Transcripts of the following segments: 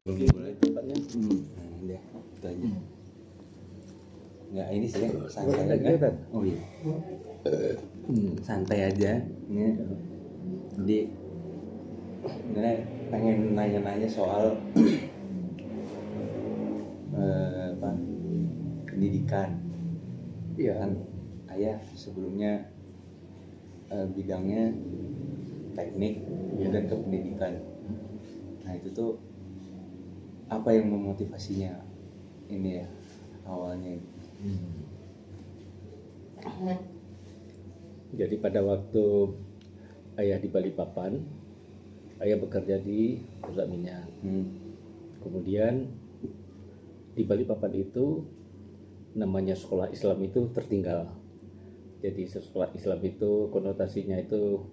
Boleh. tempatnya. Udah, itu aja. Nggak ini sih, santai Ada aja. kegiatan? Oh iya. Santai aja. Ini. Jadi, sebenarnya pengen nanya-nanya soal apa? Pendidikan. Iya. Kan ayah sebelumnya bidangnya teknik dan ke pendidikan. Nah itu tuh apa yang memotivasinya ini ya awalnya? Jadi pada waktu ayah di Balikpapan, ayah bekerja di perusahaan minyak. Kemudian di Balikpapan itu namanya sekolah Islam itu tertinggal. Jadi sekolah Islam itu konotasinya itu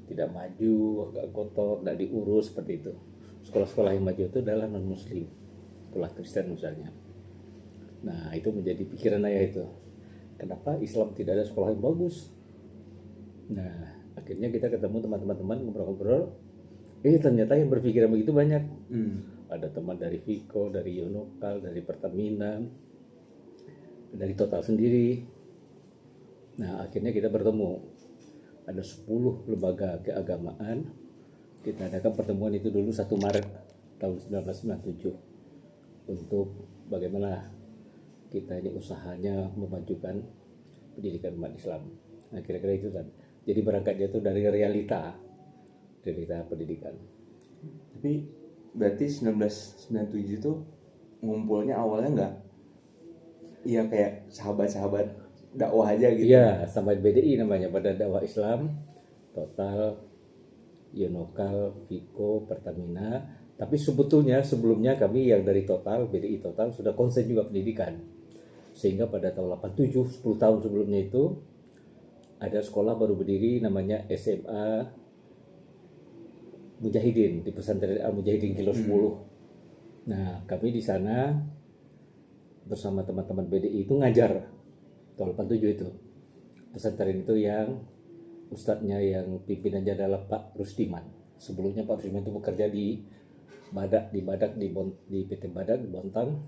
tidak maju, agak kotor, tidak diurus seperti itu. Sekolah-sekolah yang maju itu adalah non-muslim, sekolah Kristen misalnya. Nah itu menjadi pikiran ayah itu. Kenapa Islam tidak ada sekolah yang bagus? Nah akhirnya kita ketemu teman-teman ngobrol-ngobrol. Ternyata yang berpikiran begitu banyak. Ada teman dari Viko, dari Yonokal, dari Pertamina, dari Total sendiri. Nah akhirnya kita bertemu. Ada 10 lembaga keagamaan. Kita adakan pertemuan itu dulu 1 Maret tahun 1997 untuk bagaimana kita ini usahanya memajukan pendidikan umat Islam. Nah kira-kira itu kan. Jadi berangkatnya itu dari realita pendidikan. Tapi berarti 1997 tuh ngumpulnya awalnya nggak? Iya kayak sahabat-sahabat dakwah aja gitu. Iya, sama BDI namanya, Badan Dakwah Islam, Total, Yonokal, Viko, Pertamina. Tapi sebetulnya sebelumnya kami yang dari Total, BDI Total sudah konsen juga pendidikan. Sehingga pada tahun 87, 10 tahun sebelumnya itu ada sekolah baru berdiri namanya SMA Mujahidin di pesantren Al Mujahidin Kilo 10. Nah, kami di sana bersama teman-teman BDI itu ngajar tahun 87 itu. Pesantren itu yang ustadznya yang pimpinannya adalah Pak Rusdiman. Sebelumnya Pak Rusdiman itu bekerja di Badak di PT Badak di Bontang.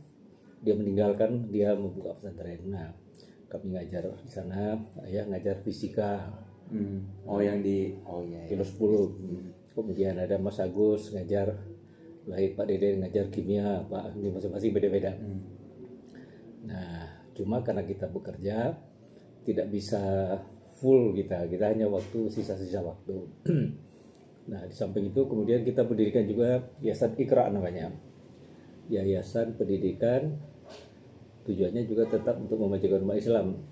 Dia meninggalkan, dia membuka pesantren. Nah, kami ngajar di sana, ayah ngajar fisika. Oh yang di Kilo 10. Kemudian ada Mas Agus ngajar, lain Pak Dede ngajar kimia, Pak ini masing-masing beda-beda. Nah, cuma karena kita bekerja tidak bisa full kita hanya waktu sisa-sisa waktu. Nah, di samping itu kemudian kita berdirikan juga Yayasan Iqra namanya. Yayasan pendidikan tujuannya juga tetap untuk memajukan umat Islam.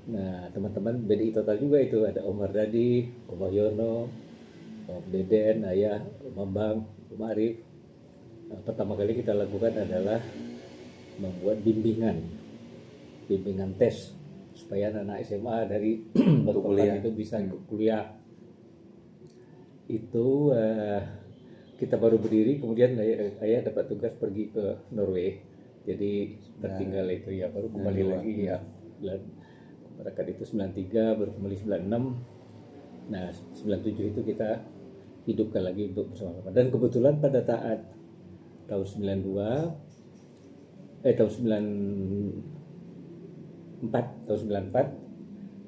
Nah, teman-teman BDI Total juga itu ada Om Mardadi, Om Wahyono, Om Deden, ayah, Om Bambang, Om Arif. Nah, pertama kali kita lakukan adalah membuat bimbingan tes supaya anak SMA dari kuliah itu bisa kuliah. Itu kita baru berdiri, kemudian ayah dapat tugas pergi ke Norway, jadi tertinggal itu ya, baru kembali lagi ya. Berangkat itu 93, baru kembali 96. Nah 97 itu kita hidupkan lagi untuk bersama-sama. Dan kebetulan pada saat tahun 94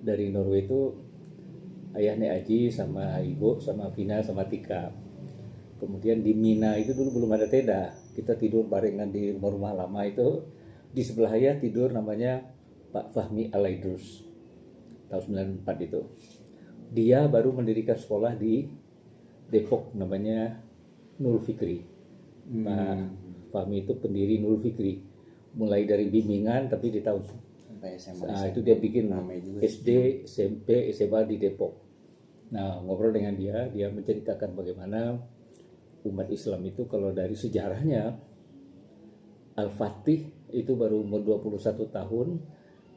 dari Norway itu ayah naik haji sama ibu sama Vina sama Tika. Kemudian di Mina itu dulu belum ada tenda, kita tidur barengan di rumah lama itu. Di sebelah ayah tidur namanya Pak Fahmi Alaidrus tahun 94 itu. Dia baru mendirikan sekolah di Depok namanya Nurul Fikri. Pak Fahmi itu pendiri Nurul Fikri, mulai dari bimbingan tapi di tahun itu dia bikin SD, SMP, SMA di Depok. Nah ngobrol dengan dia menceritakan bagaimana umat Islam itu kalau dari sejarahnya Al-Fatih itu baru umur 21 tahun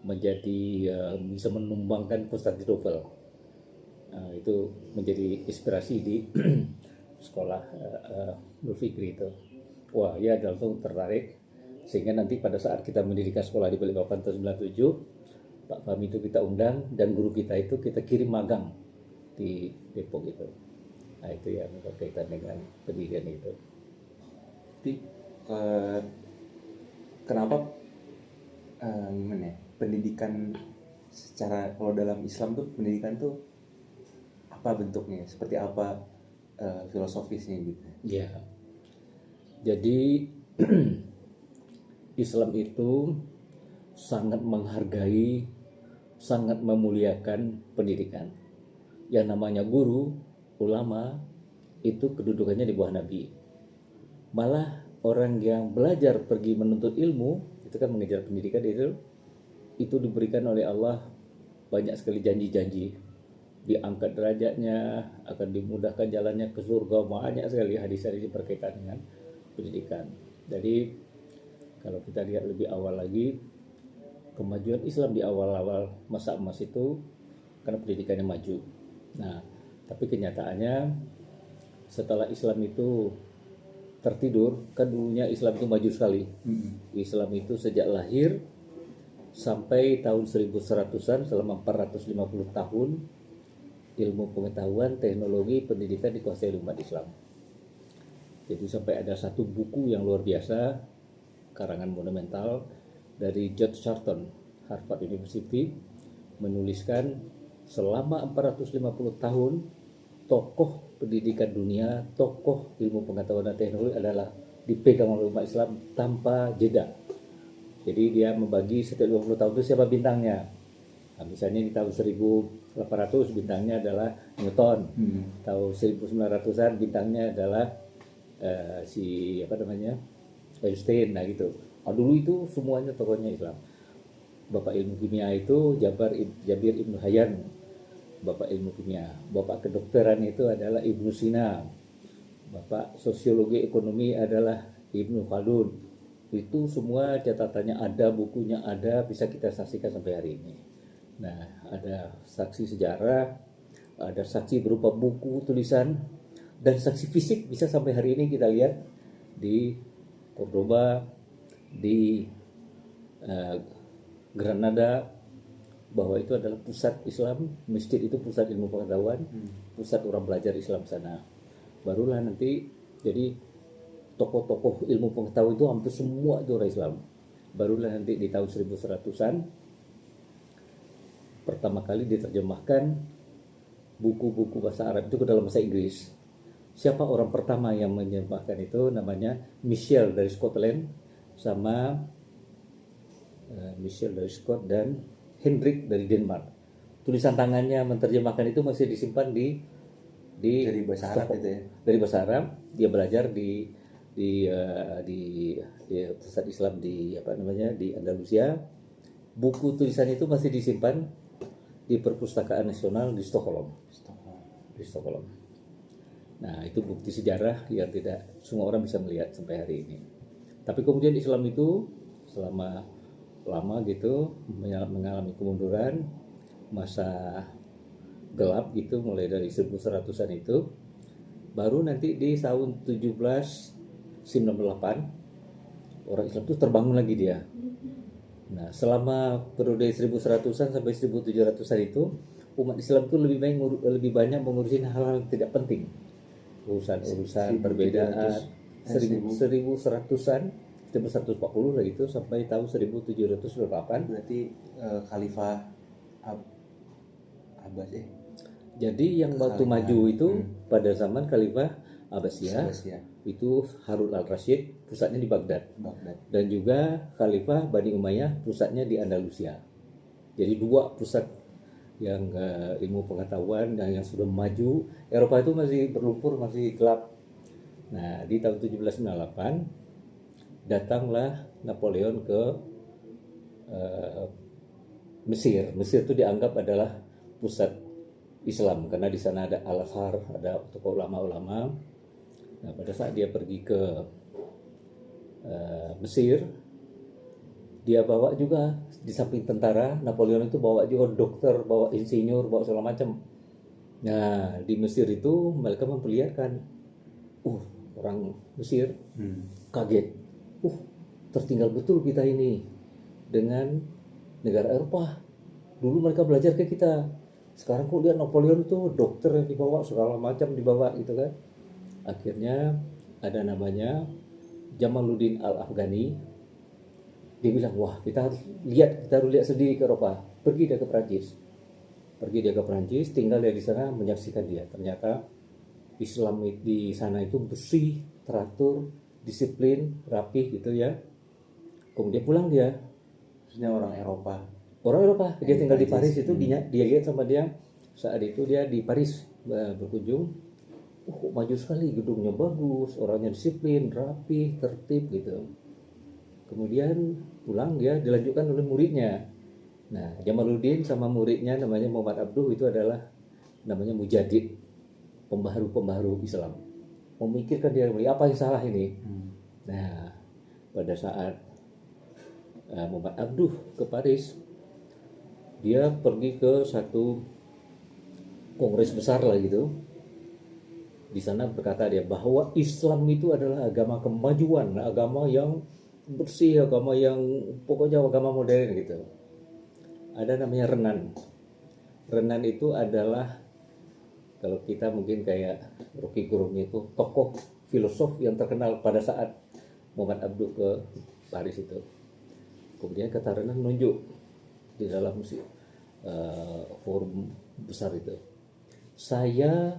menjadi bisa menumbangkan Konstantinopel. Itu menjadi inspirasi di sekolah Nurul Fikri itu. Wah ya langsung tertarik, sehingga nanti pada saat kita mendirikan sekolah di Balikpapan tahun 97, Pak Fahmi itu kita undang dan guru kita itu kita kirim magang di Depok itu. Nah itu yang berkaitan dengan pendidikan itu. Tapi kenapa gimana ya, pendidikan secara, kalau dalam Islam tuh pendidikan tuh apa bentuknya, seperti apa filosofisnya gitu. Ya, jadi Islam itu sangat menghargai, sangat memuliakan pendidikan. Yang namanya guru, ulama, itu kedudukannya di bawah Nabi. Malah orang yang belajar pergi menuntut ilmu, itu kan mengejar pendidikan, itu diberikan oleh Allah banyak sekali janji-janji. Diangkat derajatnya, akan dimudahkan jalannya ke surga, banyak sekali hadis-hadis berkaitan dengan pendidikan. Jadi kalau kita lihat lebih awal lagi, kemajuan Islam di awal-awal masa emas itu karena pendidikannya maju. Nah, tapi kenyataannya setelah Islam itu tertidur, kan dulunya Islam itu maju sekali. Islam itu sejak lahir sampai tahun 1100-an, selama 450 tahun, ilmu pengetahuan, teknologi, pendidikan dikuasai oleh umat Islam. Jadi sampai ada satu buku yang luar biasa, karangan monumental dari George Charton, Harvard University, menuliskan selama 450 tahun tokoh pendidikan dunia, tokoh ilmu pengetahuan dan teknologi adalah dipegang oleh umat Islam tanpa jeda. Jadi dia membagi setiap 20 tahun itu siapa bintangnya. Nah, misalnya di tahun 1800 bintangnya adalah Newton, tahun 1900-an bintangnya adalah Einstein, nah gitu. Nah, dulu itu semuanya tokohnya Islam. Bapak ilmu kimia itu Jabir Ibnu Hayyan, Bapak ilmu kimia. Bapak kedokteran itu adalah Ibnu Sina. Bapak sosiologi ekonomi adalah Ibnu Khaldun. Itu semua catatannya ada, bukunya ada, bisa kita saksikan sampai hari ini. Nah, ada saksi sejarah, ada saksi berupa buku, tulisan, dan saksi fisik bisa sampai hari ini kita lihat di Cordoba, di Granada, bahwa itu adalah pusat Islam, masjid itu pusat ilmu pengetahuan, pusat orang belajar Islam sana. Barulah nanti jadi tokoh-tokoh ilmu pengetahuan itu hampir semua itu orang Islam. Barulah nanti di tahun 1100-an pertama kali diterjemahkan buku-buku bahasa Arab itu ke dalam bahasa Inggris. Siapa orang pertama yang menerjemahkan itu? Namanya Michel dari Scotland, sama Michel dari Scott dan Hendrik dari Denmark. Tulisan tangannya menerjemahkan itu masih disimpan dari bahasa Arab itu ya. Dari bahasa Arab. Dia belajar di pusat Islam di di Andalusia. Buku tulisan itu masih disimpan di Perpustakaan Nasional di Stockholm. Nah, itu bukti sejarah yang tidak semua orang bisa melihat sampai hari ini. Tapi kemudian Islam itu selama lama gitu mengalami kemunduran, masa gelap gitu, mulai dari 1100-an itu. Baru nanti di tahun 1798 orang Islam itu terbangun lagi dia. Nah, selama periode 1100-an sampai 1700-an itu umat Islam itu lebih banyak mengurusin hal-hal yang tidak penting. Urusan perbedaan 1100-an, 1140 lah gitu sampai tahun 1728. Berarti Khalifah Abbas Jadi yang waktu maju itu pada zaman Khalifah Abbasiyah itu Harun al-Rasyid, pusatnya di Baghdad. Dan juga Khalifah Bani Umayyah, pusatnya di Andalusia. Jadi dua pusat yang ilmu pengetahuan dan yang sudah maju. Eropa itu masih berlumpur, masih gelap. Nah, di tahun 1798 datanglah Napoleon ke Mesir. Mesir itu dianggap adalah pusat Islam karena di sana ada Al-Azhar, ada tokoh ulama-ulama. Nah, pada saat dia pergi ke Mesir, dia bawa juga di samping tentara, Napoleon itu bawa juga dokter, bawa insinyur, bawa segala macam. Nah, di Mesir itu mereka memperlihatkan, orang Mesir kaget, tertinggal betul kita ini dengan negara Eropa. Dulu mereka belajar ke kita, sekarang kok lihat Napoleon itu dokter yang dibawa, segala macam dibawa gitu kan. Akhirnya ada namanya Jamaluddin Al-Afghani, dia bilang, wah kita harus lihat sendiri ke Eropa. Pergi dia ke Perancis, tinggal dia di sana, menyaksikan dia. Ternyata Islam di sana itu bersih, teratur, disiplin, rapih gitu ya. Kemudian pulang dia. Maksudnya orang Eropa. Dia tinggal di Paris Prancis. itu, dia lihat sama dia saat itu dia di Paris berkunjung. Kok maju sekali, gedungnya bagus, orangnya disiplin, rapi, tertib gitu. Kemudian pulang dia dilanjutkan oleh muridnya. Nah, Jamaluddin sama muridnya namanya Muhammad Abduh itu adalah namanya mujadid, pembaharu Islam. Memikirkan dia apa yang salah ini. Nah, pada saat Muhammad Abduh ke Paris, dia pergi ke satu kongres besar lah gitu. Di sana berkata dia bahwa Islam itu adalah agama kemajuan, agama yang bersih, agama yang pokoknya agama modern gitu. Ada namanya Renan. Renan itu adalah, kalau kita mungkin kayak Rocky Gerung itu tokoh filosof yang terkenal pada saat Muhammad Abduh ke Paris itu. Kemudian kata Renan menunjuk di dalam forum besar itu, saya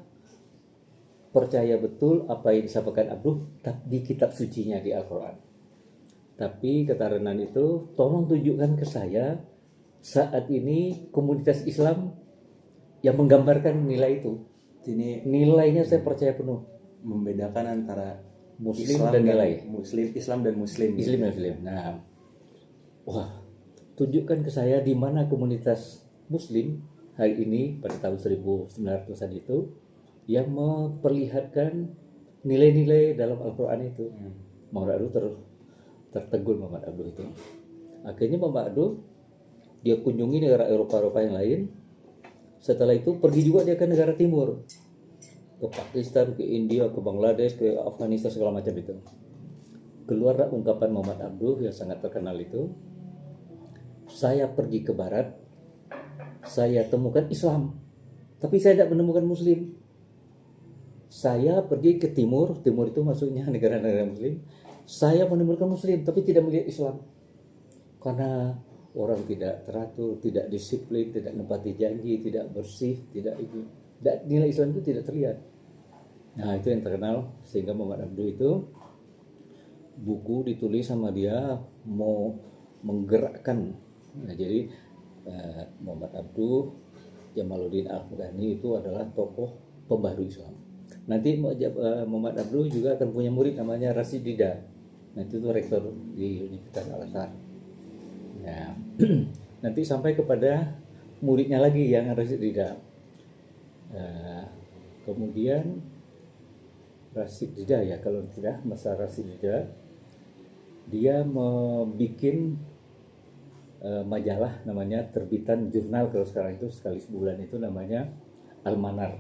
percaya betul apa yang disampaikan Abduh di kitab sucinya di Al-Quran. Tapi kata Renan itu, tolong tunjukkan ke saya saat ini komunitas Islam yang menggambarkan nilai itu. Ini Nilainya saya percaya penuh. membedakan antara Muslim Islam dan nilai. Islam dan Muslim. Islam dan Muslim. Nah, wah, tunjukkan ke saya di mana komunitas Muslim hari ini pada tahun 1900-an itu yang memperlihatkan nilai-nilai dalam Al-Quran itu. Muhammad Abduh tertegun Muhammad Abduh itu. Akhirnya Muhammad Abduh dia kunjungi negara Eropa yang lain. Setelah itu pergi juga dia ke negara timur, ke Pakistan, ke India, ke Bangladesh, ke Afghanistan, segala macam itu. Keluarlah ungkapan Muhammad Abduh yang sangat terkenal itu, saya pergi ke barat, saya temukan Islam, tapi saya tidak menemukan Muslim. Saya pergi ke timur itu maksudnya negara-negara Muslim, saya menemukan Muslim, tapi tidak melihat Islam. Karena orang tidak teratur, tidak disiplin, tidak menepati janji, tidak bersih, nilai Islam itu tidak terlihat. Nah, itu yang terkenal, sehingga Muhammad Abduh itu buku ditulis sama dia mau menggerakkan. Nah, jadi Muhammad Abduh, Jamaluddin Al-Afghani itu adalah tokoh pembaharu Islam. Nanti Muhammad Abduh juga akan punya murid namanya Rasid Rida. Nah, itu tuh rektor di Universitas Al-Azhar. Nah, nanti sampai kepada muridnya lagi yang Rasid Rida. Kemudian Rasid Rida ya, kalau tidak masa Rasid Rida, dia membuat majalah namanya terbitan jurnal, kalau sekarang itu sekali sebulan itu namanya Al-Manar,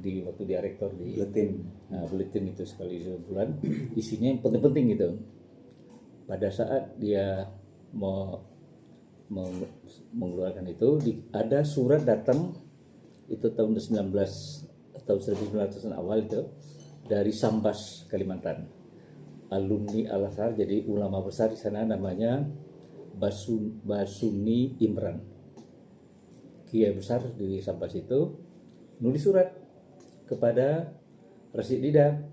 waktu dia rektor di Buletin itu sekali sebulan, isinya yang penting-penting gitu. Pada saat dia mengeluarkan itu, ada surat datang itu tahun 1900-an awal itu dari Sambas, Kalimantan, alumni Al-Azhar, jadi ulama besar di sana namanya Basuni Imran, kiai besar di Sambas itu, nulis surat kepada Rasid Rida,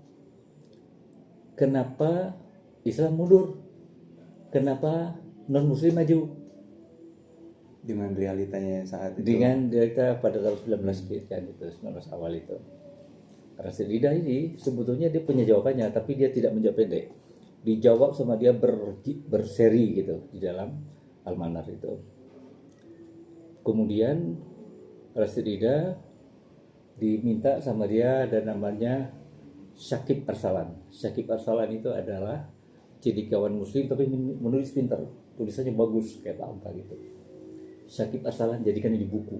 kenapa Islam mundur, kenapa non Muslim maju, dengan realitanya saat itu. Dengan realita pada tahun 19 awal itu. Rasid Rida ini sebetulnya dia punya jawabannya, tapi dia tidak menjawab pendek. Dijawab sama dia berseri gitu di dalam Al-Manar itu. Kemudian Rasid Rida diminta sama dia, ada namanya Syakib Arsalan. Syakib Arsalan itu adalah cendekiawan Muslim tapi menulis pintar, tulisannya bagus kayak apa gitu. Syakib Arsalan jadikan ini buku.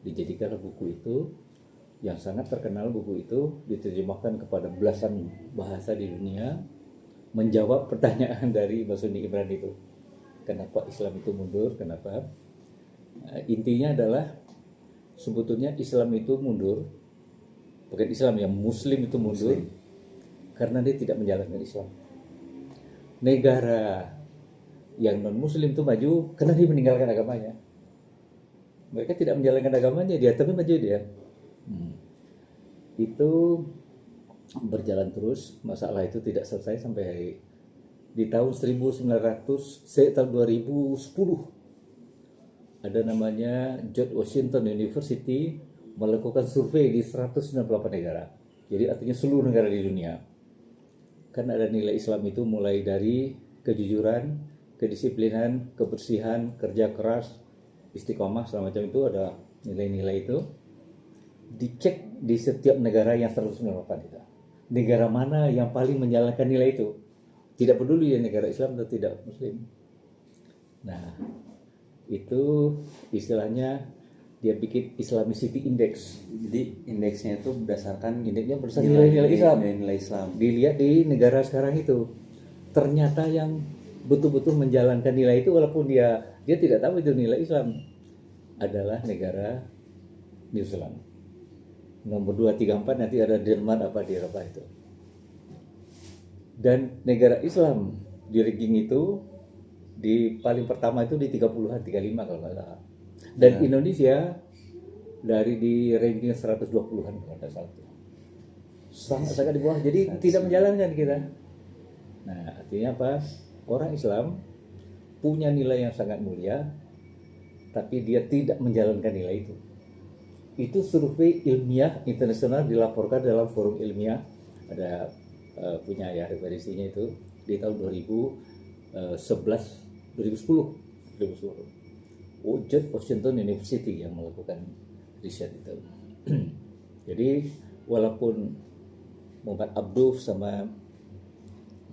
Dijadikan buku itu yang sangat terkenal. Buku itu diterjemahkan kepada belasan bahasa di dunia, menjawab pertanyaan dari Basuni Imran itu. Kenapa Islam itu mundur? Kenapa? Intinya adalah sebetulnya Islam itu mundur, bukan Islam yang Muslim itu mundur, karena dia tidak menjalankan Islam. negara yang non muslim itu maju karena dia meninggalkan agamanya. Mereka tidak menjalankan agamanya dia, tapi maju dia. Itu berjalan terus, masalah itu tidak selesai sampai di tahun tahun 2010 ada namanya George Washington University melakukan survei di 198 negara. Jadi artinya seluruh negara di dunia. Kan ada nilai Islam itu mulai dari kejujuran, kedisiplinan, kebersihan, kerja keras, istiqomah segala macam, itu ada nilai-nilai itu. Dicek di setiap negara yang 198 itu. Negara mana yang paling menjalankan nilai itu? Tidak peduli ya negara Islam atau tidak Muslim. Nah, itu istilahnya dia bikin Islamicity Index. Jadi indeksnya itu berdasarkan nilai-nilai Islam. Nilai Islam. Dilihat di negara sekarang itu. Ternyata yang betul-betul menjalankan nilai itu walaupun dia tidak tahu itu nilai Islam adalah negara New Zealand. Nomor 2, 3, 4 nanti ada Denmark di Eropa itu. Dan negara Islam di ranking itu di paling pertama itu di 30-an, 35 kalau nggak salah. Dan Indonesia dari di ranking 120-an kalau nggak salah. Sangat di bawah. Jadi tidak menjalankan kita. Nah, artinya apa? Orang Islam punya nilai yang sangat mulia, tapi dia tidak menjalankan nilai itu. Itu survei ilmiah internasional dilaporkan dalam forum ilmiah, ada punya ya referensinya itu di tahun 2010. George Washington University yang melakukan riset itu. Jadi walaupun Muhammad Abduh sama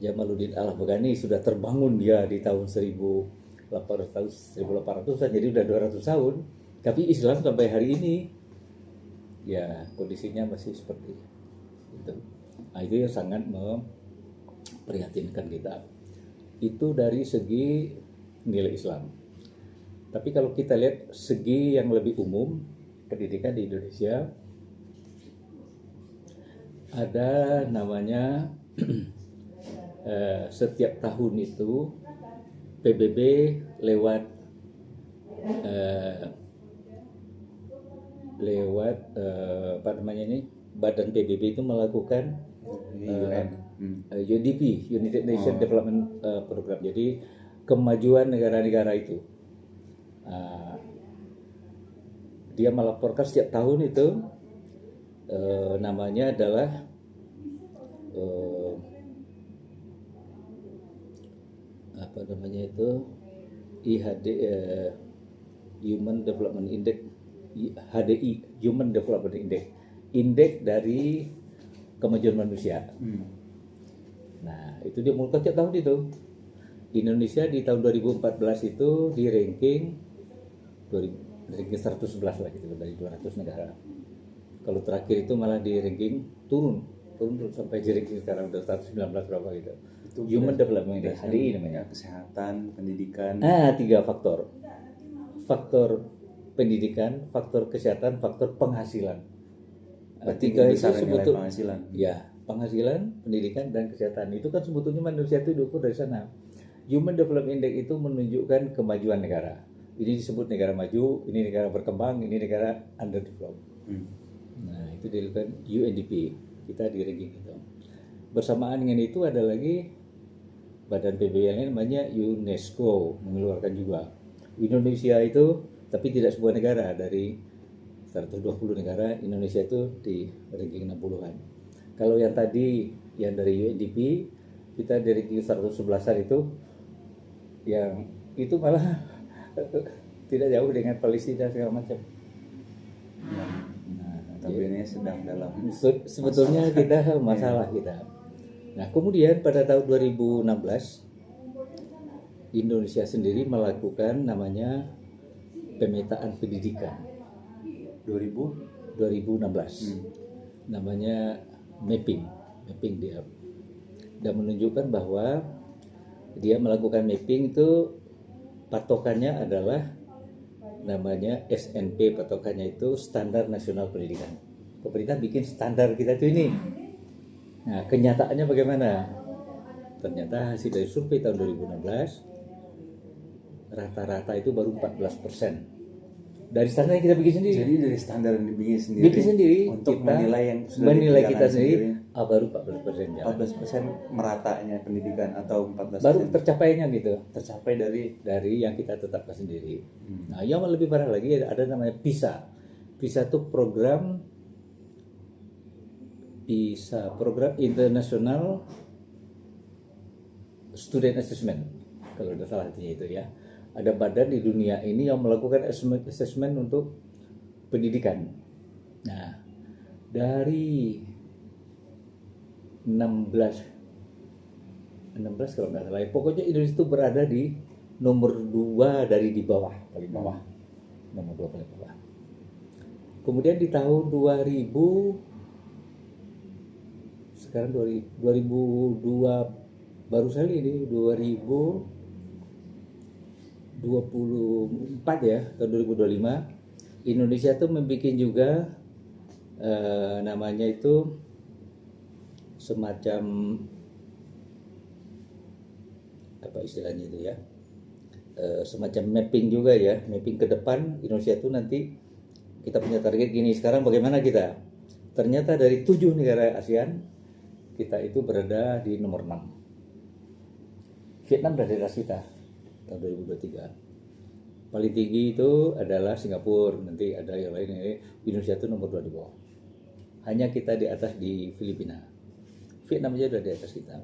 Jamaluddin Al-Afghani sudah terbangun dia di tahun 1800-an, jadi udah 200 tahun, tapi Islam sampai hari ini ya kondisinya masih seperti itu. Nah, itu yang sangat memprihatinkan kita. Itu dari segi nilai Islam. Tapi kalau kita lihat segi yang lebih umum, pendidikan di Indonesia ada namanya setiap tahun itu PBB lewat Badan PBB itu melakukan UNDP, United Nations Development Program. Jadi kemajuan negara-negara itu. Dia melaporkan setiap tahun itu namanya adalah IHD, Human Development Index, HDI, Human Development Index, indeks dari kemajuan manusia. Nah, itu dia mulai setiap tahun itu. Indonesia di tahun 2014 itu di ranking 111 lah gitu dari 200 negara. Kalau terakhir itu malah di ranking turun sampai di ranking sekarang udah 119 berapa gitu. Itu Human Development Index, HDI namanya. Kesehatan, pendidikan. 3 faktor. Faktor pendidikan, faktor kesehatan, faktor penghasilan. Tiga itu sebetulnya penghasilan. Ya, penghasilan, pendidikan, dan kesehatan. Itu kan sebetulnya manusia itu diukur dari sana. Human Development Index itu menunjukkan kemajuan negara. Ini disebut negara maju, ini negara berkembang, ini negara underdeveloped. Nah, itu dilakukan UNDP. Kita di ranking itu. Bersamaan dengan itu ada lagi badan PBB yang namanya UNESCO mengeluarkan juga. Indonesia itu, tapi tidak sebuah negara, dari 120 negara, Indonesia itu di ranking 60-an. Kalau yang tadi yang dari UNDP, kita di ranking 111-an itu, yang itu malah tidak jauh dengan Palestina segala macam. Tapi ini sedang dalam sebetulnya kita masalah kita. Nah, kemudian pada tahun 2016 Indonesia sendiri melakukan namanya pemetaan pendidikan 2016. Namanya mapping dia, dan menunjukkan bahwa dia melakukan mapping itu patokannya adalah namanya SNP, patokannya itu Standar Nasional Pendidikan. Pemerintah bikin standar kita itu ini. Nah, kenyataannya bagaimana? ternyata hasil dari survei tahun 2016 rata-rata itu baru 14%. Dari standar yang kita bikin sendiri. Jadi dari standar yang dibikin sendiri. Bikin sendiri. Untuk kita menilai yang sudah menilai kita dikerjakan sendiri, baru 14% jalan. 14% meratanya pendidikan atau 14% Baru tercapainya gitu. tercapai Dari yang kita tetapkan sendiri. Nah, yang lebih parah lagi ada namanya PISA. PISA itu program International Student Assessment, kalau tidak salah artinya itu ya. Ada badan di dunia ini yang melakukan assessment untuk pendidikan. Nah, dari 16 kalau nggak salah, pokoknya Indonesia itu berada di nomor 2 dari di bawah, paling bawah, nomor 2 paling bawah. Kemudian di tahun 2000, sekarang 2002 baru sekali ini 2024 ya, tahun 2025 Indonesia tuh membuat juga namanya itu semacam apa istilahnya itu ya, semacam mapping juga ya, mapping ke depan Indonesia tuh nanti kita punya target gini. Sekarang bagaimana kita? Ternyata dari 7 negara ASEAN kita itu berada di nomor 6. Vietnam berada di atas kita tahun 2023. Paling tinggi itu adalah Singapura, nanti ada yang lain. Indonesia itu nomor 2 di bawah. Hanya kita di atas di Filipina. Vietnam aja udah di atas kita.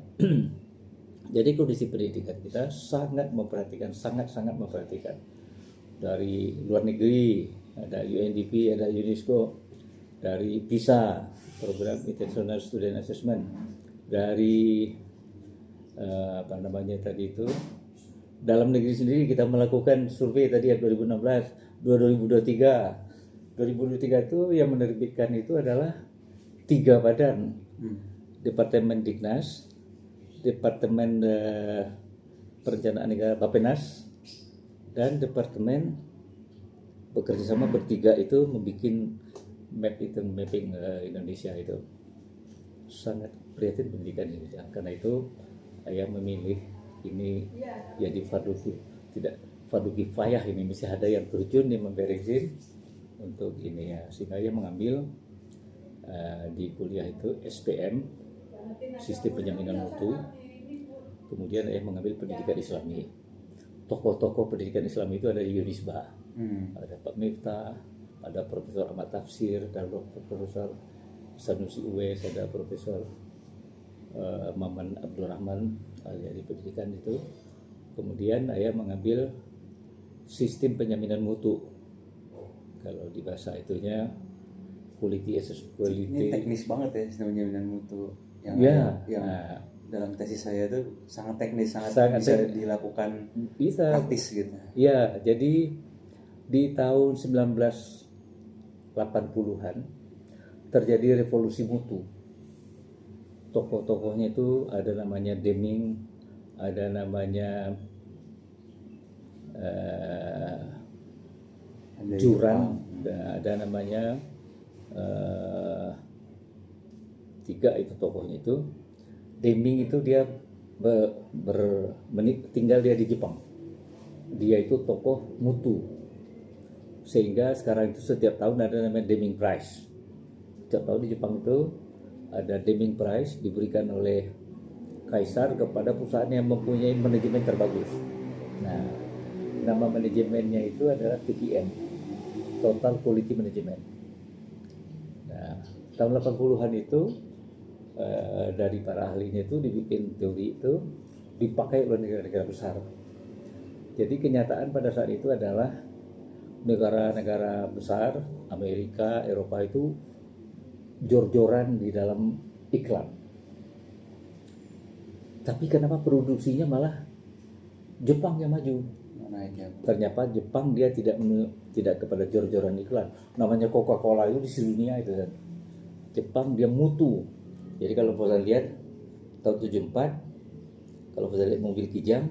Jadi kondisi pendidikan kita sangat memperhatikan, sangat-sangat memperhatikan. Dari luar negeri, ada UNDP, ada UNESCO, dari PISA, program International Student Assessment, dari apa namanya tadi itu, dalam negeri sendiri kita melakukan survei tadi ya 2016, 2023 itu yang menerbitkan itu adalah 3 badan, Departemen Dignas, Departemen Perencanaan Negara Bappenas, dan Departemen bekerja sama bertiga itu membuat mapping Indonesia itu. Sangat prihatin pendidikan Indonesia. Karena itu saya memilih ini jadi fardu kifayah, ini mesti ada yang terjun yang memberesin untuk ini ya, sehingga dia mengambil di kuliah itu SPM, sistem penjaminan mutu. Kemudian saya mengambil pendidikan Islami. Tokoh-tokoh pendidikan Islam itu ada Yunisba, ada Pak Miftah, ada Profesor Ahmad Tafsir, ada Profesor Sanusi Uwais, ada Profesor Maman Abdurrahman dari pendidikan itu. Kemudian saya mengambil sistem penjaminan mutu. Kalau di bahasa itunya quality assessment. Ini teknis banget ya sistem penjaminan mutu. Yang dalam tesis saya itu sangat teknis, sangat bisa dilakukan praktis gitu. Iya, jadi di tahun 1980-an terjadi revolusi mutu. Tokoh-tokohnya itu ada namanya Deming, ada namanya Juran, ada namanya 3 itu tokohnya itu. Deming itu dia tinggal dia di Jepang. Dia itu tokoh mutu. Sehingga sekarang itu setiap tahun ada namanya Deming Prize. Setiap tahun di Jepang itu ada Deming Prize diberikan oleh kaisar kepada perusahaan yang mempunyai manajemen terbagus. Nah, nama manajemennya itu adalah TQM, Total Quality Management. Nah, tahun 80-an itu dari para ahlinya itu dibikin teori itu dipakai oleh negara-negara besar. Jadi kenyataan pada saat itu adalah negara-negara besar Amerika, Eropa itu jor-joran di dalam iklan. Tapi kenapa produksinya malah Jepang yang maju? Ternyata Jepang dia tidak kepada jor-joran iklan. Namanya Coca-Cola itu di seluruh dunia itu kan. Jepang dia mutu. Jadi kalau kita lihat tahun 74, kalau kita lihat mobil Kijang,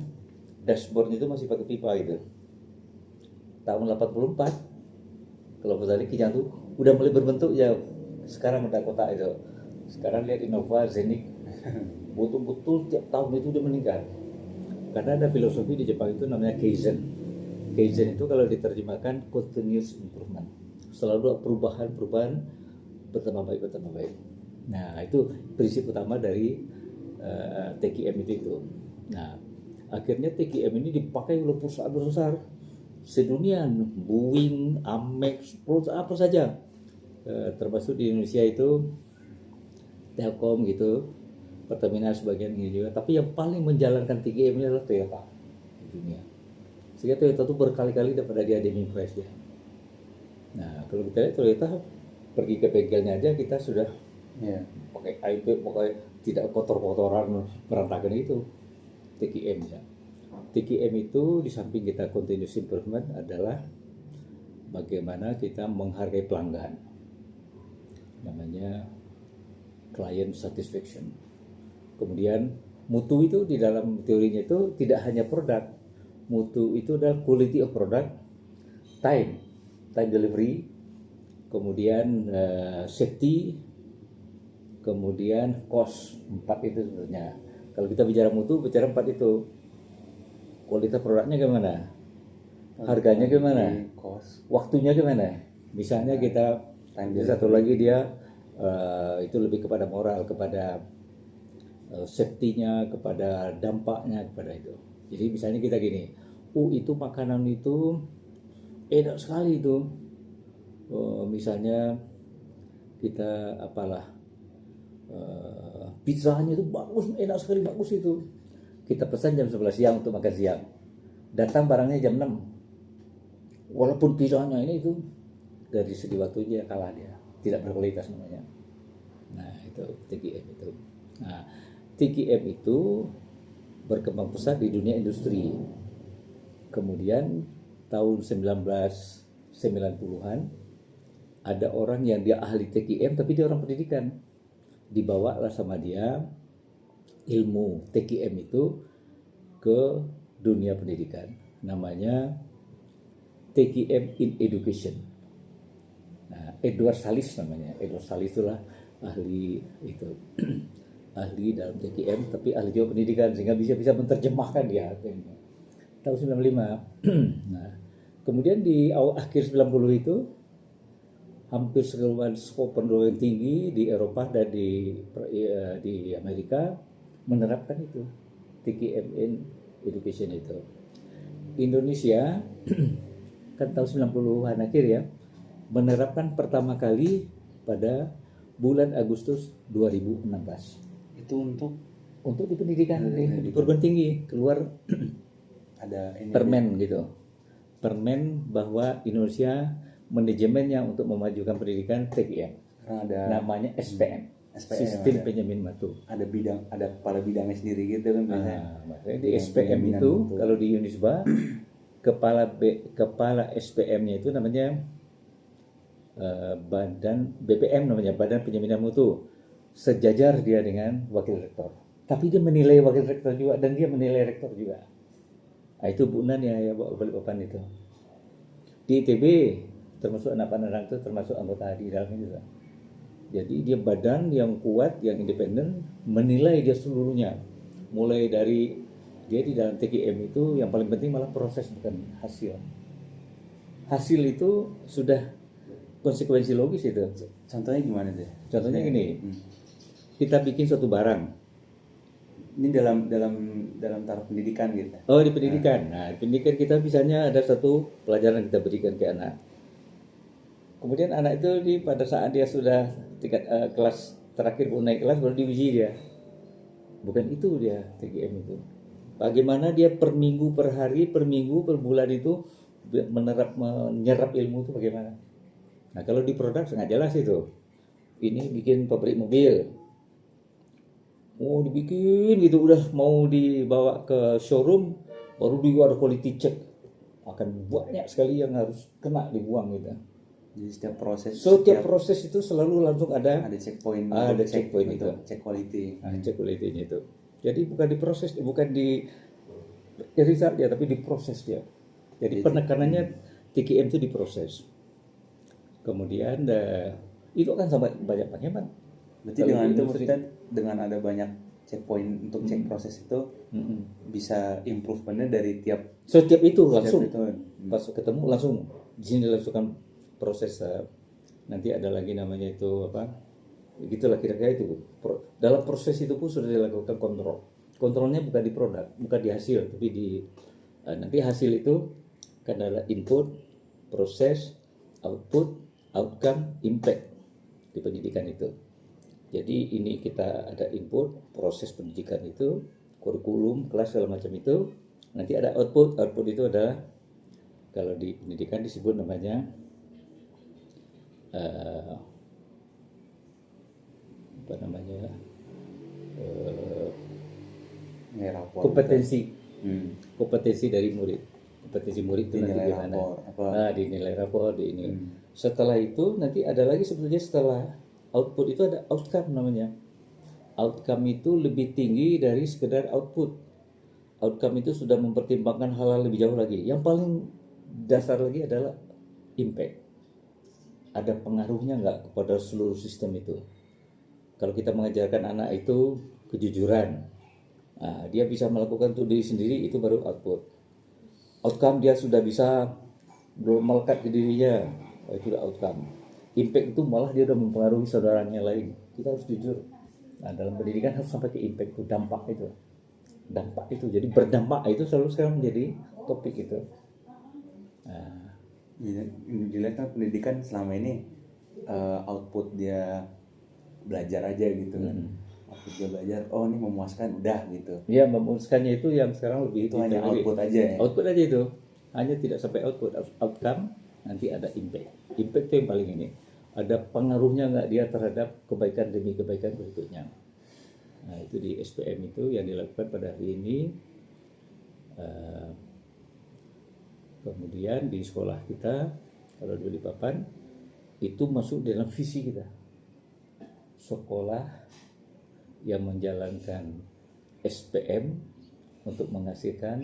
dashboardnya itu masih pakai pipa gitu. Tahun 84, kalau kita lihat Kijang tuh udah mulai berbentuk ya, sekarang udah kotak itu. Sekarang lihat Innova, Zenith, betul-betul tiap tahun itu dia meningkat. Karena ada filosofi di Jepang itu namanya Kaizen. Kaizen itu kalau diterjemahkan continuous improvement. Selalu perubahan bertambah baik. Nah, itu prinsip utama dari TQM itu. Nah, akhirnya TQM ini dipakai oleh perusahaan besar sedunia, Boeing, Amex, apa saja. Termasuk di Indonesia itu Telkom gitu, Pertamina sebagian ini juga. Tapi yang paling menjalankan TQM ini adalah Toyota di dunia. Sehingga Toyota itu berkali-kali dapat dia diamond prize dia. Nah, kalau kita lihat Toyota pergi ke bengkelnya aja kita sudah pakai IP, pakai tidak kotor-kotoran berantakan itu TQM ya. TQM itu di samping kita continuous improvement adalah bagaimana kita menghargai pelanggan, namanya client satisfaction. Kemudian mutu itu di dalam teorinya itu tidak hanya produk, mutu itu adalah quality of product, time delivery, kemudian safety, kemudian cost. 4 itu sebenarnya. Kalau kita bicara mutu, bicara 4 itu. Kualitas produknya gimana? Harganya gimana? Waktunya gimana? Misalnya kita satu lagi dia itu lebih kepada moral, kepada safety-nya, kepada dampaknya, kepada itu. Jadi misalnya kita gini, itu makanan itu enak sekali itu. Misalnya kita pizzanya itu bagus, enak sekali, bagus itu. Kita pesan jam 11 siang untuk makan siang. Datang barangnya jam 6. Walaupun pizzanya ini itu dari segi waktunya kalah dia. Tidak berkualitas namanya. Nah, itu TQM itu. Nah, TQM itu berkembang pesat di dunia industri. Kemudian tahun 1990-an ada orang yang dia ahli TQM tapi dia orang pendidikan. Dibawalah sama dia ilmu TQM itu ke dunia pendidikan, namanya TQM in Education. Nah, Edward Salis namanya. Edward Salis itulah ahli itu ahli dalam TQM tapi ahli juga pendidikan sehingga bisa menerjemahkan dia tahun 95. Nah, kemudian di akhir 90 itu hampir seluruh skop pendidikan tinggi di Eropa dan di Amerika menerapkan itu TQM in Education itu. Indonesia kan tahun 90-an akhir ya menerapkan pertama kali pada bulan Agustus 2016. Itu untuk di pendidikan di perguruan tinggi keluar ada permen gitu. Permen bahwa Indonesia manajemennya untuk memajukan pendidikan TQM. Ada namanya SPM. Sistem penjamin mutu. Ada kepala bidangnya sendiri gitu kan biasanya. Makanya di SPM itu kalau di Unisba kepala SPM-nya itu namanya badan BPM namanya, Badan Penjaminan Mutu. Sejajar dia dengan wakil rektor. Tapi dia menilai wakil rektor juga dan dia menilai rektor juga. Nah, itu Bu Nan ya Balikpapan itu. Di ITB termasuk anak-anak itu termasuk anggota di dalamnya juga. Jadi dia badan yang kuat, yang independen, menilai dia seluruhnya. Mulai dari dia di dalam TQM itu yang paling penting malah proses bukan hasil. Hasil itu sudah konsekuensi logis itu. Contohnya gimana tuh? Contohnya gini, kita bikin suatu barang. Ini dalam taraf pendidikan gitu. Oh, di pendidikan. Nah, di pendidikan kita misalnya ada satu pelajaran kita berikan ke anak. Kemudian anak itu pada saat dia sudah tingkat kelas terakhir naik kelas baru diuji dia. Bukan itu dia TQM itu. Bagaimana dia per minggu, per hari, per minggu, per bulan itu menyerap ilmu itu bagaimana. Nah, kalau di produk sangat jelas itu. Ini bikin pabrik mobil. Mau dibikin gitu udah mau dibawa ke showroom baru di quality check. Akan banyak sekali yang harus kena dibuang gitu. Jadi setiap proses itu selalu langsung ada checkpoint. Ada checkpoint itu. Check quality. Check quality-nya itu. Jadi bukan di proses, bukan di result dia, tapi di proses dia. Jadi penekanannya TQM itu di proses. Kemudian itu akan sampai banyak penghemat. Berarti dengan itu maksudnya dengan ada banyak checkpoint untuk cek proses itu bisa improvementnya dari setiap itu langsung pas ketemu langsung di sini dilakukan proses. Nanti ada lagi namanya itu apa, begitulah kira-kira itu. Dalam proses itu pun sudah dilakukan kontrolnya bukan di produk, bukan di hasil, tapi di nanti hasil itu kan adalah input, proses, output, outcome, impact di pendidikan itu. Jadi ini kita ada input, proses pendidikan itu, kurikulum, kelas segala macam itu. Nanti ada output itu adalah kalau di pendidikan disebut namanya kompetensi. Kompetensi dari murid. Kompetensi murid itu nanti gimana? Dinilai rapor, di ini. Setelah itu nanti ada lagi sebetulnya setelah output itu ada outcome namanya. Outcome itu lebih tinggi dari sekedar output. Outcome itu sudah mempertimbangkan hal-hal lebih jauh lagi. Yang paling dasar lagi adalah impact. Ada pengaruhnya nggak kepada seluruh sistem itu? Kalau kita mengajarkan anak itu kejujuran, dia bisa melakukan untuk diri sendiri, itu baru output. Outcome dia sudah bisa belum melekat ke dirinya, itu udah outcome. Impact itu malah dia udah mempengaruhi saudaranya lain. Kita harus jujur. Nah, dalam pendidikan harus sampai ke impact itu, dampak itu. Jadi berdampak itu selalu sekarang menjadi topik itu. Dilihat kan pendidikan selama ini output dia belajar aja gitu kan. Output dia belajar, ini memuaskan, udah gitu. Iya, memuaskannya itu yang sekarang lebih itu hanya output aja ya. Output aja itu. Hanya tidak sampai output, outcome, nanti ada impact. Impact itu yang paling ini. Ada pengaruhnya nggak dia terhadap kebaikan demi kebaikan berikutnya. Nah, itu di SPM itu yang dilakukan pada hari ini. Kemudian di sekolah kita, kalau di Balikpapan, itu masuk dalam visi kita. Sekolah yang menjalankan SPM untuk menghasilkan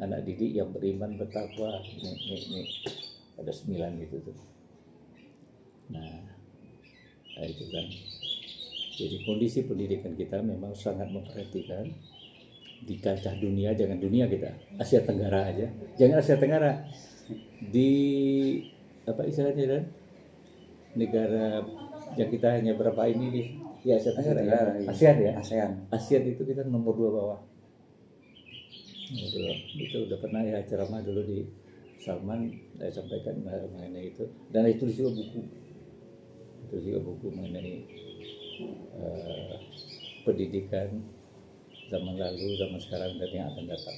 anak didik yang beriman, bertakwa. Ini ada 9 gitu tuh. Nah itu kan. Jadi kondisi pendidikan kita memang sangat memperhatikan di kancah dunia, jangan dunia kita, Asia Tenggara aja. Jangan Asia Tenggara. Di apa istilahnya kan? Negara yang kita hanya berapa ini di Asia Tenggara ya? ASEAN itu kita nomor 2 bawah. Itu udah pernah ya ceramah dulu di Salman, saya sampaikan mengenai itu. Dan itu juga buku mengenai pendidikan zaman lalu, zaman sekarang, dan yang akan datang.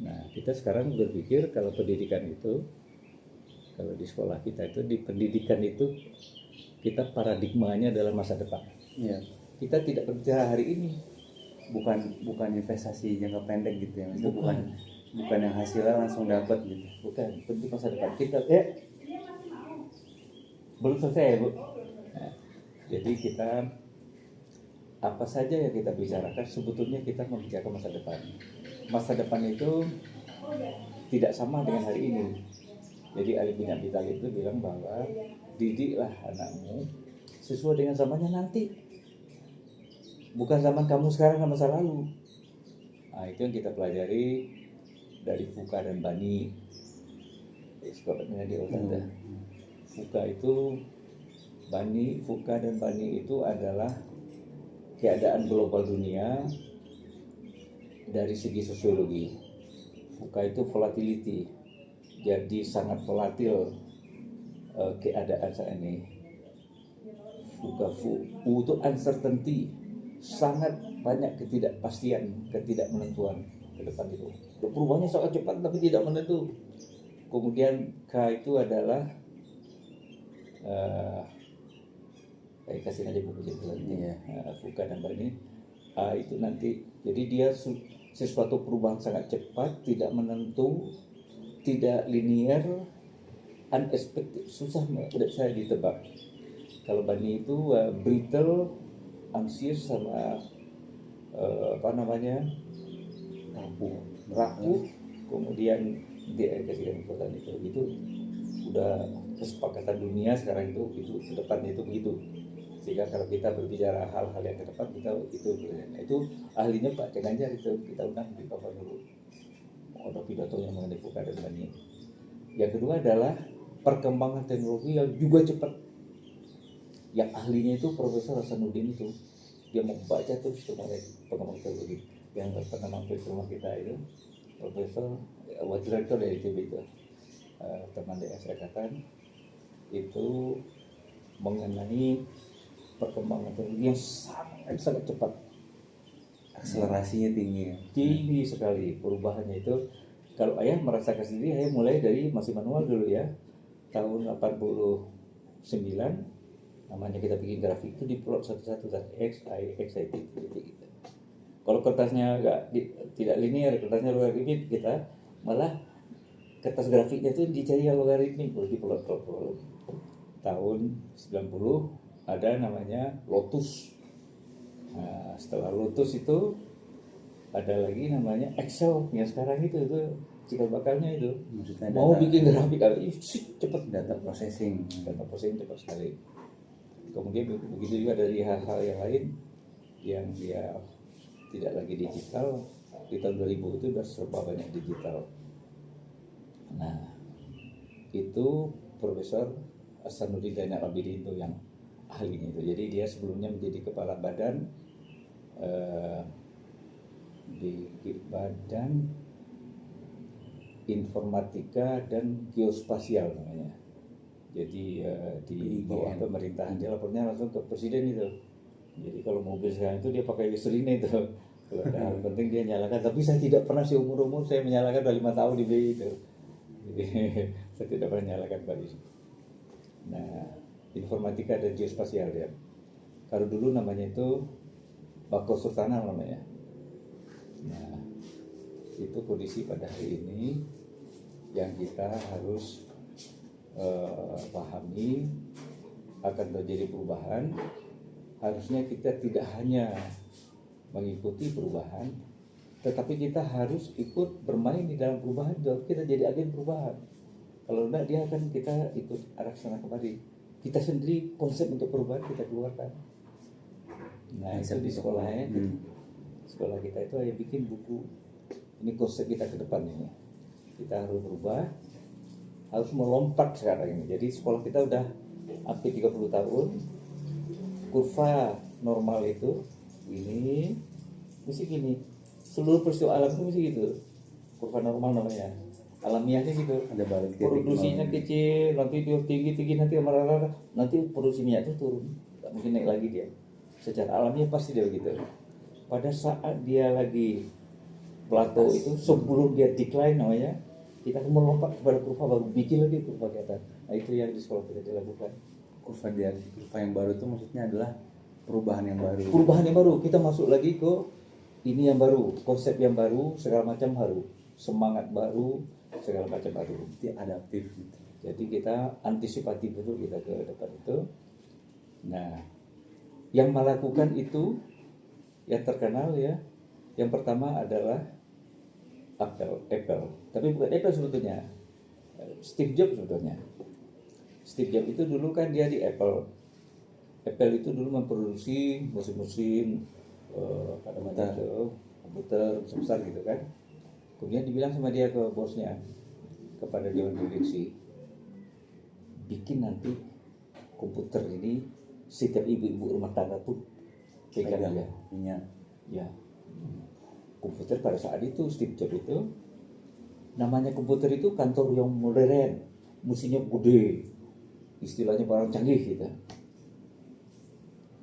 Nah, kita sekarang berpikir kalau pendidikan itu, kalau di sekolah kita itu, di pendidikan itu, kita paradigmanya adalah masa depan. Ya. Kita tidak berbicara hari ini, bukan investasi jangka pendek gitu ya, bukan yang hasilnya langsung dapat gitu. Bukan, penting masa depan kita. Belum selesai ya, Bu. Nah, jadi kita apa saja yang kita bicarakan sebetulnya kita membicarakan masa depan. Masa depan itu tidak sama dengan hari ini. Jadi Ali bin Abi Thalib itu bilang bahwa didiklah anakmu sesuai dengan zamannya nanti, bukan zaman kamu sekarang dan masa lalu. Nah, itu yang kita pelajari dari Fuka dan Bani. Sebabnya di Otanda. Fuka itu Fuka dan Bani itu adalah keadaan global dunia dari segi sosiologi. Fuka itu volatility, jadi sangat volatil keadaan saat ini. Fuka itu uncertainty, sangat banyak ketidakpastian, ketidakmenentuan ke depan itu. Perubahannya sangat cepat tapi tidak menentu. Kemudian K itu adalah kasih aja buku judulnya Fuka dan Bani. Itu nanti jadi dia sesuatu perubahan sangat cepat, tidak menentu, tidak linear, unexpected, susah tidak bisa ditebak. Kalau Bani itu brittle, anxious, sama rapuh. Kemudian dia kasih informasi itu udah kesepakatan dunia sekarang itu ke depan itu begitu. Sehingga kalau kita berbicara hal-hal yang ke depan kita itu ahlinya Pak Cek Ganjar itu kita undang di Papua dulu. Ada pidatonya mengenai VUCA dan lain-lain. Yang kedua adalah perkembangan teknologi yang juga cepat. Yang ahlinya itu Profesor Hasanuddin itu dia membaca terus mengenai perkembangan teknologi. Yang pernah mampir ke rumah kita itu Profesor wakil rektor dari ITB itu teman DS Ekatan itu mengenai perkembangan teknologi yang sangat cepat, akselerasinya tinggi sekali perubahannya itu. Kalau ayah merasakan sendiri, ayah mulai dari masih manual dulu ya, tahun 89 namanya kita bikin grafik itu diplot satu-satu dan X, Y, gitu. Kalau kertasnya tidak linear, kertasnya logaritmik, kita malah kertas grafiknya itu dicari yang logaritmik, baru diplot. Tahun 90 ada namanya Lotus. Nah, setelah Lotus itu ada lagi namanya Excel yang sekarang itu cikal bakalnya itu. Maksudnya mau bikin grafik cepat, data processing cepat sekali. Kemudian begitu juga dari hal-hal yang lain yang dia tidak lagi digital. Di tahun 2000 itu sudah serba banyak digital. Nah, itu Profesor Hasanuddin Zainal Abidin itu yang ahlinya itu. Jadi dia sebelumnya menjadi kepala badan di Badan Informatika dan Geospasial namanya. Jadi di bawah pemerintahan dia lapornya langsung ke presiden itu. Jadi kalau mobil sekarang itu dia pakai sirine itu. Kalau ada hal penting dia nyalakan. Tapi saya tidak pernah seumur-umur saya menyalakan udah 5 tahun di BI itu. Jadi saya tidak pernah nyalakan Pak. Nah, Informatika dan Geospasial dia. Kalau dulu namanya itu Bako Sultana namanya. Nah, itu kondisi pada hari ini yang kita harus pahami akan terjadi perubahan. Harusnya kita tidak hanya mengikuti perubahan, tetapi kita harus ikut bermain di dalam perubahan, jadi kita jadi agen perubahan. Kalau enggak dia akan kita ikut arah sana kembali. Kita sendiri konsep untuk perubahan kita keluarkan. Nah, itu di sekolahnya. Sekolah kita itu hanya bikin buku. Ini konsep kita ke depan ini. Kita harus berubah, harus melompat sekarang ini. Jadi sekolah kita udah hampir 30 tahun. Kurva normal itu ini mesti gini. Seluruh peristiwa alam itu mesti gitu. Kurva normal namanya. Alamiahnya gitu. Ada balik produksinya kecil, nanti dia tinggi nanti marah-marah, nanti produksi minyak itu turun. Gak mungkin naik lagi dia. Secara alamiah pasti dia begitu. Pada saat dia lagi plateau itu sebelum dia decline namanya, kita akan melompat kepada kurva baru, bikin lagi kurva ke atas. Nah, itu yang di sekolah kita dilakukan. Kurva yang baru itu maksudnya adalah perubahan yang baru. Perubahan yang baru, kita masuk lagi ke ini yang baru, konsep yang baru, segala macam baru, semangat baru, segala macam baru. Dia adaptif gitu. Jadi kita antisipatif betul kita ke depan itu. Nah, yang melakukan itu yang terkenal ya, yang pertama adalah Apple. Tapi bukan Apple sebetulnya, Steve Jobs sebetulnya. Steve Jobs itu dulu kan dia di Apple. Apple itu dulu memproduksi mesin-mesin komputer besar gitu kan. Kemudian dibilang sama dia ke bosnya, kepada dewan direksi, bikin nanti komputer ini setiap ibu-ibu rumah tangga pun pegang ya. Ya. Komputer pada saat itu Steve Jobs itu namanya komputer itu kantor yang modern, mesinnya gede, istilahnya barang canggih gitu.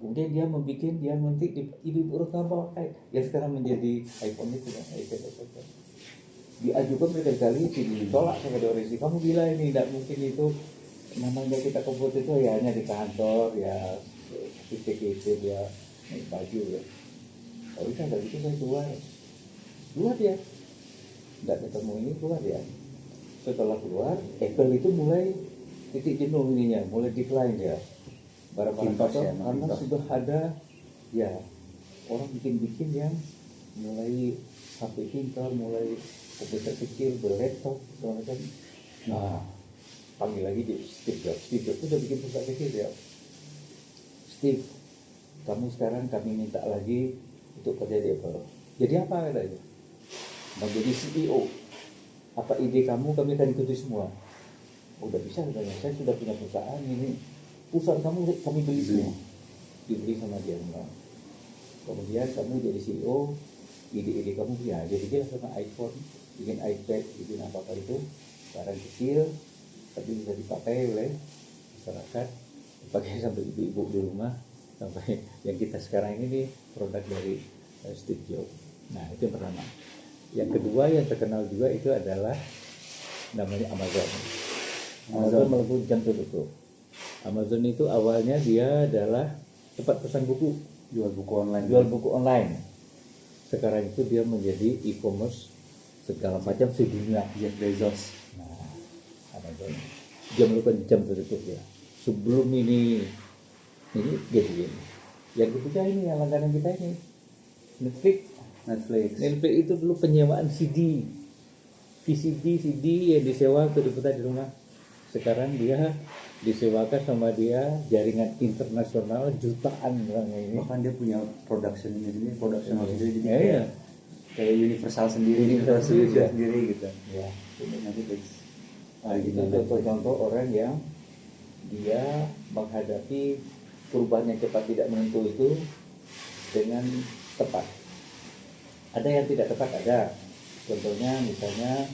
Kemudian dia membuat dia nanti ibu-ibu rumah tangga pakai yang sekarang menjadi iPhone itu kan, iPad. Diajukan berkali-kali ditolak sama dewan direksi. Kamu gila ini, tidak mungkin itu namanya kita komputer itu ya hanya di kantor ya, titik-titik ya, naik baju ya. Kalau itu ada itu saya keluar dia, tidak ketemu ini keluar dia. Setelah keluar, Apple itu mulai titik jenuh ininya, mulai decline dia. Barang-barang kotor karena sudah ada ya orang bikin yang mulai HP pintar, mulai komputer kecil, berlaptop, segala macam. Nah, panggil lagi di Steve Jobs. Steve Jobs itu udah bikin perusahaan kecil ya. Steve, kamu sekarang kami minta lagi untuk kerja di Apple. Jadi apa katanya? Mau jadi CEO. Apa ide kamu, kami akan ikuti semua. Udah bisa katanya, saya sudah punya perusahaan ini. Perusahaan kamu kami beli semua. Dibeli sama dia semua. Kemudian kamu jadi CEO, ide-ide kamu ya. Jadi dia sama iPhone, bikin iPad, bikin apa-apa itu barang kecil, tapi bisa dipakai oleh masyarakat, dipakai sampai ibu-ibu di rumah, sampai yang kita sekarang ini nih, produk dari Steve Jobs. Nah itu yang pertama. Yang kedua yang terkenal juga itu adalah namanya Amazon. Amazon melakukan jam tertutup. Amazon itu awalnya dia adalah tempat pesan buku, Jual buku online. Sekarang itu dia menjadi e-commerce segala macam sedunia. Jeff Bezos. Nah, Amazon dia melakukan jam tertutup ya. Sebelum ini dia begini. Yang ketiga ini yang langganan kita ini Netflix itu dulu penyewaan CD yang disewa untuk diputar di rumah. Sekarang dia disewakan sama dia jaringan internasional jutaan orangnya ini. Bahkan dia punya production sendiri, jadi Iya. kayak Universal sendiri gitu. Ya, Netflix. nah, itu contoh-contoh orang yang dia menghadapi perubahan yang cepat tidak menentu itu dengan tepat. Ada yang tidak tepat, ada. Contohnya misalnya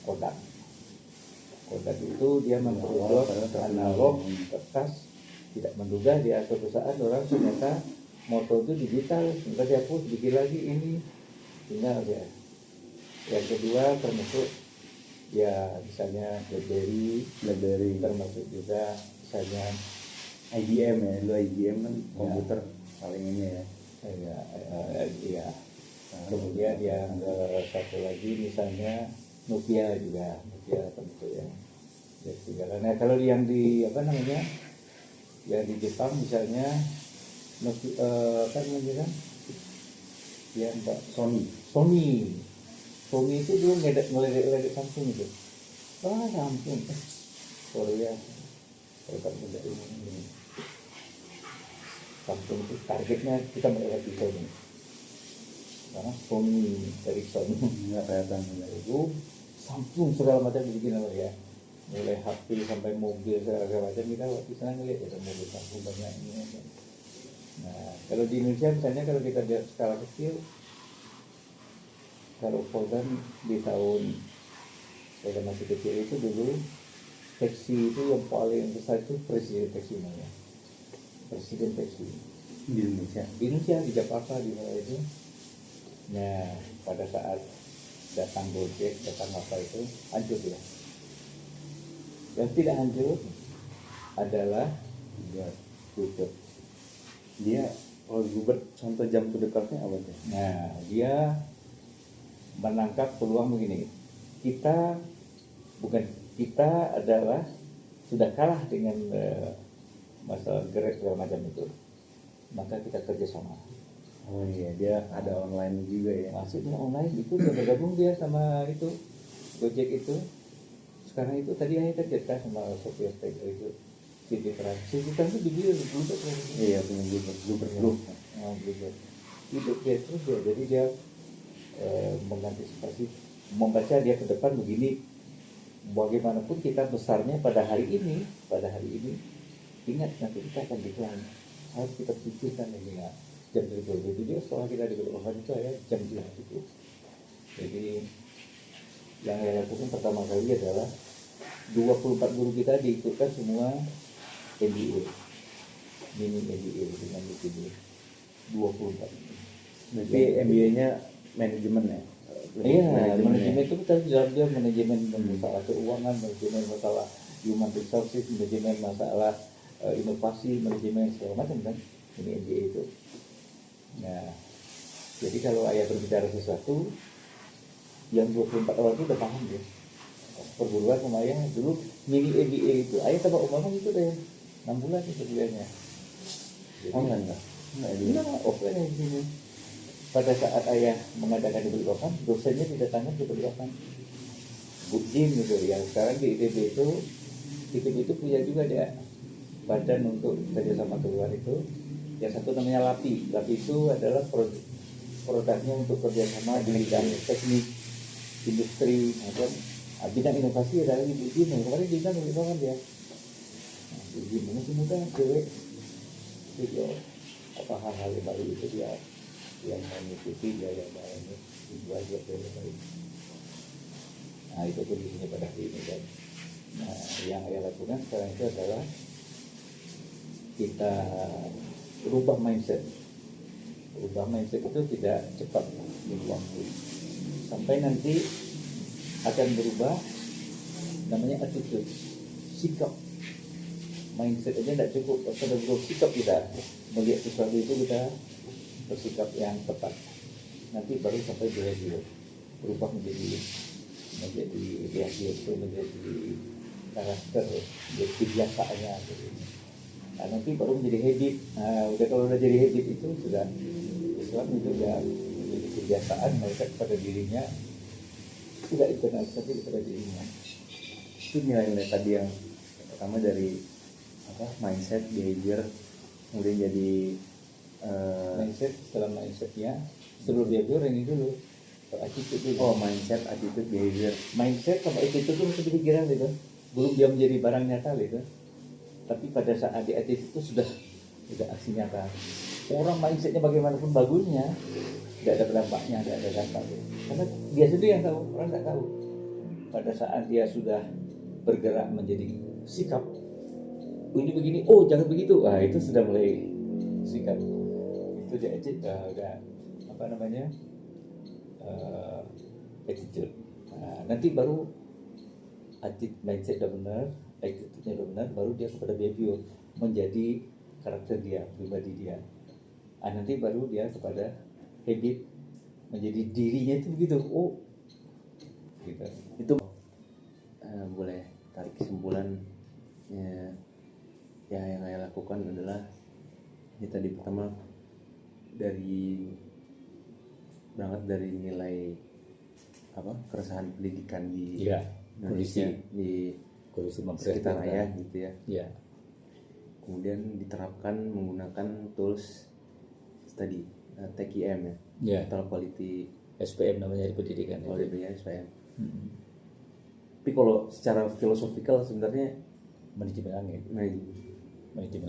Kodak itu dia memproduksi analog kertas, tidak menduga di suatu saat orang ternyata moto itu digital, nggak dihapus, bikin lagi ini tinggal ya. Yang kedua termasuk ya misalnya BlackBerry termasuk juga misalnya IBM ya, dulu IBM kan komputer paling ini ya. Iya. Kemudian yang satu lagi misalnya Nokia termasuk ya. Nah kalau yang di yang di Jepang misalnya Nokia, yang Sony itu dulu ngeledek Samsung itu. Samsung Korea produk ini. Samsung itu targetnya kita melewati Sony. Karena Sony dari Sony nggak kelihatan itu Samsung segala macam dibikin apa ya, mulai HP sampai mobil segala macam kita waktu sana ngeliat ada mobil Samsung banyak ini. Nah kalau di Indonesia misalnya kalau kita lihat skala kecil, kalau Volkswagen di tahun saya masih kecil itu dulu taksi itu yang paling besar itu presiden taksi namanya. Presiden taksi Di Indonesia di Jakarta di mana itu. Nah pada saat datang Gojek, datang apa itu hancur ya. Yang tidak hancur adalah Gubert. Dia kalau Gubert contoh jam terdekatnya apa tuh? Nah dia menangkap peluang begini. Kita adalah sudah kalah dengan masalah Grab segala macam itu, maka kita kerjasama. Oh iya, dia ada online juga ya. Maksudnya online itu dia bergabung dia sama itu Gojek itu. Sekarang itu tadi saya cerita sama Sopir Tiger itu City Trans itu dibilang Gubert. Iya, punya Gubert Group. Gubert. Hidup dia terus ya, jadi dia mengantisipasi, membaca dia ke depan begini. Bagaimanapun kita besarnya pada hari ini, ingat nanti kita akan decline, harus kita pikirkan ini ya jam tersebut. Jadi dia setelah kita diberlakukan itu ya jam itu. Jadi yang saya lakukan pertama kali adalah 24 guru kita diikutkan semua MBA, mini MBA dengan itu 24. Jadi MBA-nya manajemen ya. Iya, manajemen itu kita dia manajemen masalah keuangan, manajemen masalah human resources, manajemen masalah inovasi, manajemen segala macam kan. Ini MBA itu. Nah, jadi kalau ayah berbicara sesuatu yang 24 orang itu udah paham ya. Perguruan sama ayah dulu mini MBA itu ayah sama umumnya itu deh 6 bulan itu bulannya. Online enggak? Enggak, offline ya di sini. Pada saat ayah mengadakan di Balikpapan, dosennya didatangkan ke Balikpapan. Bu Jim gitu, yang sekarang di ITB itu punya juga dia badan untuk kerjasama keluar itu. Yang satu namanya LAPI. LAPI itu adalah produknya untuk kerjasama di bidang teknik, industri, macam bidang inovasi adalah Ibu Jim. Kemarin dia bilang kan dia, Ibu Jim masih muda, cewek, video apa hal-hal yang baru itu dia yang mengikuti, dia yang mau ini belajar dari baik. Nah itu kondisinya pada hari ini kan. Nah yang saya lakukan sekarang itu adalah kita rubah mindset. Rubah mindset itu tidak cepat butuh waktu. Sampai nanti akan berubah, namanya attitude, sikap. Mindset aja tidak cukup, kalau berubah sikap kita melihat sesuatu itu kita bersikap yang tepat. Nanti baru sampai behavior, berubah menjadi behavior itu menjadi karakter, menjadi kebiasaannya. Nah, nanti baru menjadi habit. Nah, kalau udah jadi habit itu sudah Islam itu sudah menjadi kebiasaan melekat pada dirinya, tidak internalisasi kepada dirinya. Itu nilai-nilai tadi yang pertama dari mindset, behavior, kemudian jadi Mindset, setelah mindsetnya, sebelum behavior ini dulu, attitude dulu. mindset, attitude, behavior. Mindset sama attitude itu masih pikiran gitu, belum dia menjadi barang nyata gitu. Tapi pada saat di attitude itu sudah aksi nyata. Orang mindsetnya bagaimanapun bagusnya, tidak ada dampaknya, tidak ada dampaknya. Karena dia sendiri yang tahu, orang tidak tahu. Pada saat dia sudah bergerak menjadi sikap, ini begini, oh jangan begitu, itu sudah mulai sikap. Itu dia udah apa namanya attitude. Nah, nanti baru mindset udah benar, attitude-nya udah benar, baru dia kepada behavior, menjadi karakter dia, pribadi dia. Nanti baru dia kepada habit, menjadi dirinya itu begitu. Oh, gitu. Itu boleh tarik kesimpulan ya yang saya lakukan adalah ini tadi pertama berangkat dari nilai keresahan pendidikan di Indonesia, di sekitar saya gitu ya. Ya. Kemudian diterapkan menggunakan tools tadi TQM Ya. Total Quality SPM namanya di pendidikan. Quality SPM. Tapi kalau secara filosofikal sebenarnya Manajemen angin. manajemen